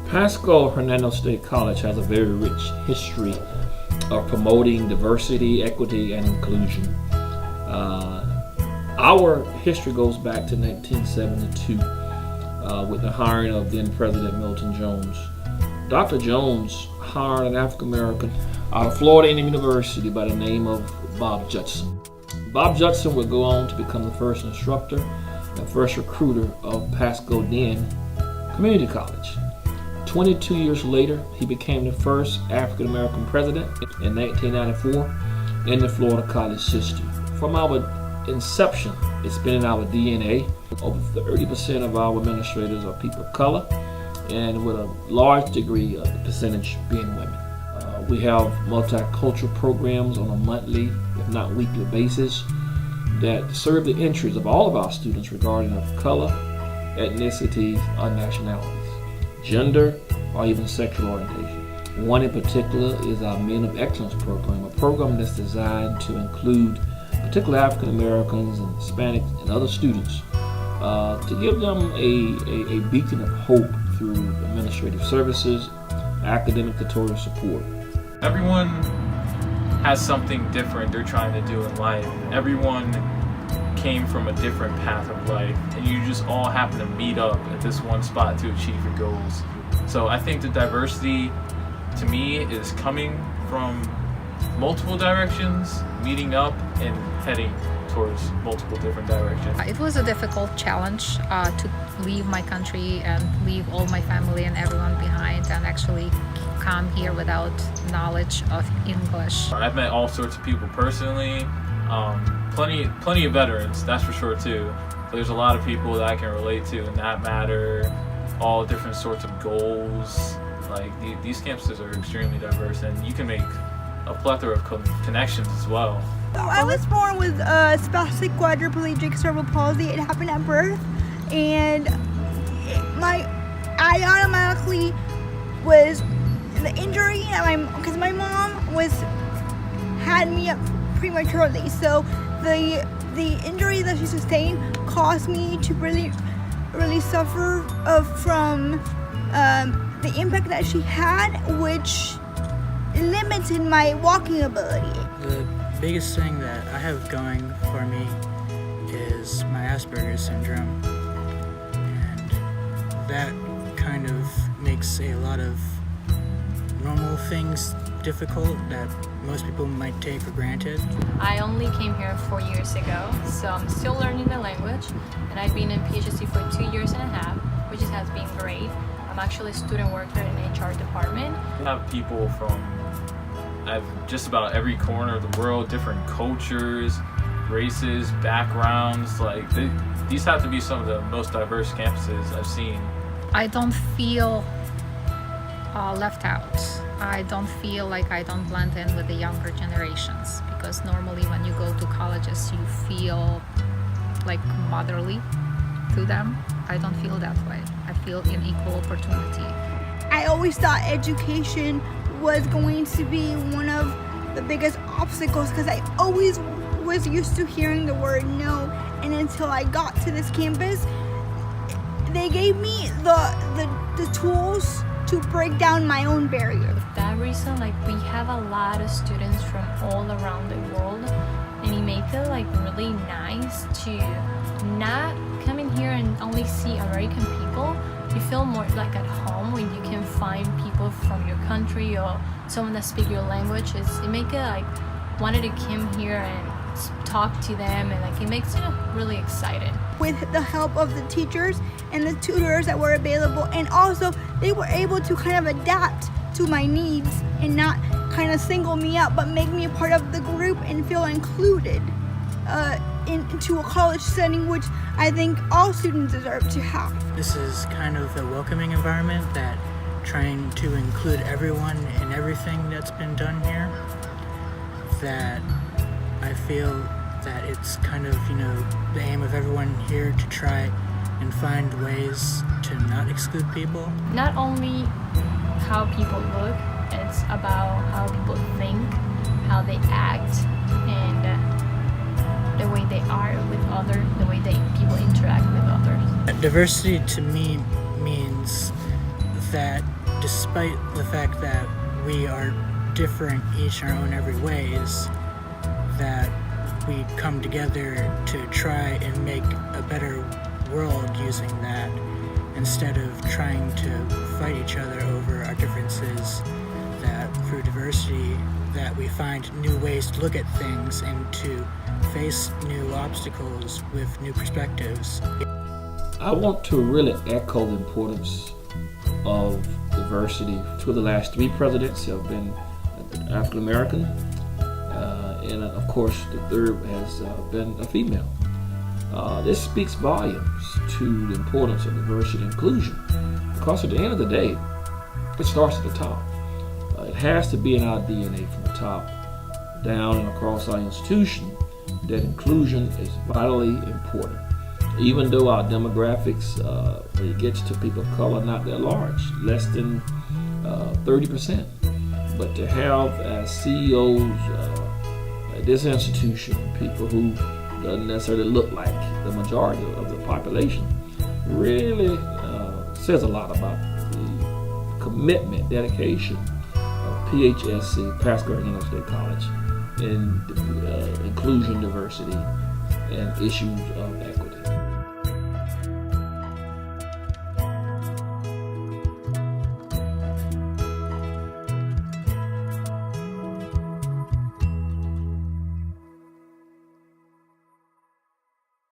Pasco-Hernando State College has a very rich history of promoting diversity, equity, and inclusion. Our history goes back to 1972 with the hiring of then President Milton Jones. Dr. Jones hired an African American out of Florida A&M University by the name of Bob Judson. Bob Judson would go on to become the first instructor and first recruiter of Pasco then Community College. 22 years later, he became the first African American president in 1994 in the Florida college system. From our inception, it's been in our DNA. Over 30% of our administrators are people of color, and with a large degree of the percentage being women. We have multicultural programs on a monthly, if not weekly basis that serve the interests of all of our students regarding of color, ethnicities, or nationalities, gender, or even sexual orientation. One in particular is our Men of Excellence program, a program that's designed to include particularly African Americans and Hispanics and other students to give them a beacon of hope through administrative services, academic tutorial support. Everyone has something different they're trying to do in life. Everyone came from a different path of life, and you just all happen to meet up at this one spot to achieve your goals. So I think the diversity, to me, is coming from multiple directions, meeting up and heading towards multiple different directions. It was a difficult challenge to leave my country and leave all my family and everyone behind and actually come here without knowledge of English. I've met all sorts of people personally, plenty of veterans, that's for sure too. There's a lot of people that I can relate to in that matter, all different sorts of goals. Like these campuses are extremely diverse, and you can make a plethora of connections as well. I was born with spastic quadriplegic cerebral palsy. It happened at birth, and I automatically was the injury because my mom had me up prematurely. So the injury that she sustained caused me to really suffer from the impact that she had, which limited my walking ability. The biggest thing that I have going for me is my Asperger's syndrome, and that kind of makes a lot of normal things difficult that most people might take for granted. I only came here 4 years ago, so I'm still learning the language, and I've been in PHSC for 2 years and a half, which has been great. I'm actually a student worker in the HR department. We have people from just about every corner of the world, different cultures, races, backgrounds. Like these have to be some of the most diverse campuses I've seen. I don't feel left out. I don't feel like I don't blend in with the younger generations, because normally when you go to colleges you feel like motherly to them. I don't feel that way. I feel an equal opportunity. I always thought education was going to be one of the biggest obstacles because I always was used to hearing the word no, and until I got to this campus, they gave me the tools to break down my own barrier. For that reason, like, we have a lot of students from all around the world, and it makes it like really nice to not come in here and only see American people. You feel more like at home when you can find people from your country or someone that speaks your language. It makes it like wanted to come here and talk to them, and like it makes it really exciting. With the help of the teachers and the tutors that were available, and also they were able to kind of adapt to my needs and not kind of single me out, but make me a part of the group and feel included into a college setting, which I think all students deserve to have. This is kind of a welcoming environment that trying to include everyone in everything that's been done here, that I feel that it's kind of, the aim of everyone here to try and find ways to not exclude people. Not only how people look, it's about how people think, how they act, and the way they are with others, the way people interact with others. Diversity to me means that despite the fact that we are different each in our own every ways, that we come together to try and make a better world using that, instead of trying to fight each other over our differences, that through diversity that we find new ways to look at things and to face new obstacles with new perspectives. I want to really echo the importance of diversity. Two of the last 3 presidents have been African American, and of course the third has been a female. This speaks volumes to the importance of diversity and inclusion, because at the end of the day, it starts at the top. It has to be in our DNA from the top down and across our institution that inclusion is vitally important. Even though our demographics, when it gets to people of color, not that large, less than 30%. But to have as CEOs at this institution people who doesn't necessarily look like the majority of the population really says a lot about the commitment, dedication of PHSC, Pasco-Hernando State College, in inclusion, diversity, and issues of equity.